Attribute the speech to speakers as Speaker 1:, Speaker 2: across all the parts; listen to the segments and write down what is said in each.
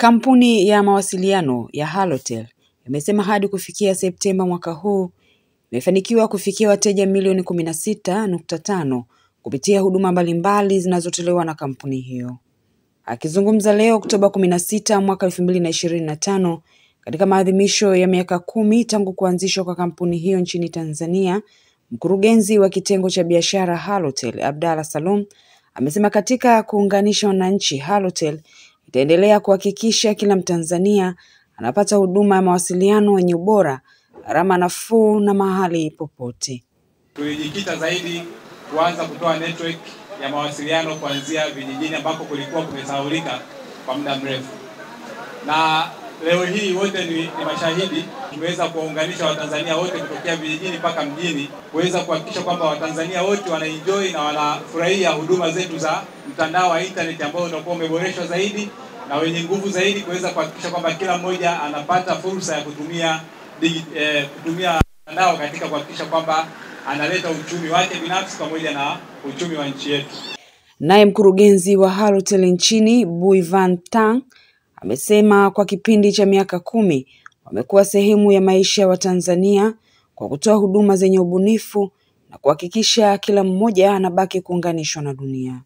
Speaker 1: Kampuni ya mawasiliano ya Halotel imesema hadi kufikia Septemba mwaka huu imefanikiwa kufikia wateja milioni 16.5 kupitia huduma mbalimbali zinazotolewa na kampuni hiyo. Akizungumza leo Oktoba 16 mwaka 2025 katika maadhimisho ya miaka 10 tangu kuanzishwa kwa kampuni hiyo nchini Tanzania, mkurugenzi wa kitengo cha biashara Halotel, Abdalla Salum, amesema katika kuunganisha wananchi, Halotel itaendelea kuhakikisha kila Mtanzania anapata huduma ya mawasiliano yenye ubora, gharama nafuu na mahali popote.
Speaker 2: Tulijikita zaidi kuanza kutoa network ya mawasiliano kuanzia vijijini ambako kulikuwa kumesahaulika kwa muda mrefu. Na leo hii wote ni mashahidi, tumeweza kuunganisha Watanzania wote kutokea vijijini mpaka mjini, kuweza kuhakikisha kwamba Watanzania wote wanaenjoy na wanafurahia huduma zetu za mtandao wa internet ambao unakuwa umeboreshwa zaidi na wenye nguvu zaidi, kuweza kuhakikisha kwamba kila mmoja anapata fursa ya kutumia mtandao katika kuhakikisha kwamba analeta uchumi wake binafsi pamoja na uchumi wa nchi yetu.
Speaker 1: Naye mkurugenzi wa Halotel nchini, Bui Van Tang, amesema kwa kipindi cha miaka 10 wamekuwa sehemu ya maisha ya Watanzania kwa kutoa huduma zenye ubunifu na kuhakikisha kila mmoja anabaki kuunganishwa na dunia.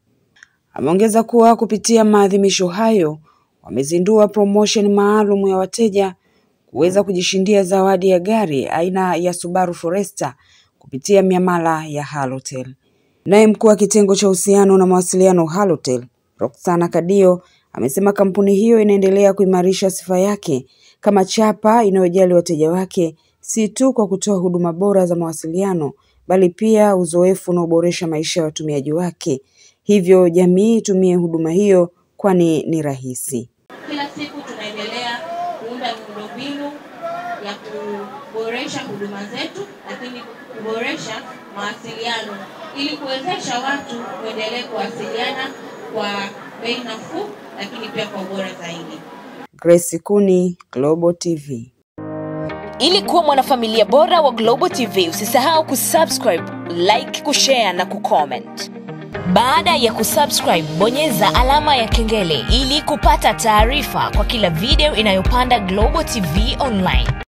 Speaker 1: Ameongeza kuwa kupitia maadhimisho hayo wamezindua promotion maalum ya wateja kuweza kujishindia zawadi ya gari aina ya Subaru Forester kupitia miamala ya Halotel. Naye mkuu wa kitengo cha uhusiano na mawasiliano Halotel, Roxana Kadio, amesema kampuni hiyo inaendelea kuimarisha sifa yake kama chapa inayojali wateja wake, si tu kwa kutoa huduma bora za mawasiliano, bali pia uzoefu unaoboresha maisha ya watumiaji wake. Hivyo jamii itumie huduma hiyo kwani ni rahisi.
Speaker 3: Kila siku tunaendelea kuunda miundombinu ya kuboresha huduma zetu, lakini kuboresha mawasiliano ili kuwezesha watu kuendelea kuwasiliana kwa bei nafuu, lakini pia kwa ubora zaidi.
Speaker 1: Grace Kuni, Global TV.
Speaker 4: Ili kuwa mwanafamilia bora wa Global TV, usisahau kusubscribe, like, kushare na kucomment. Baada ya kusubscribe, bonyeza alama ya kengele ili kupata taarifa kwa kila video inayopanda Global TV Online.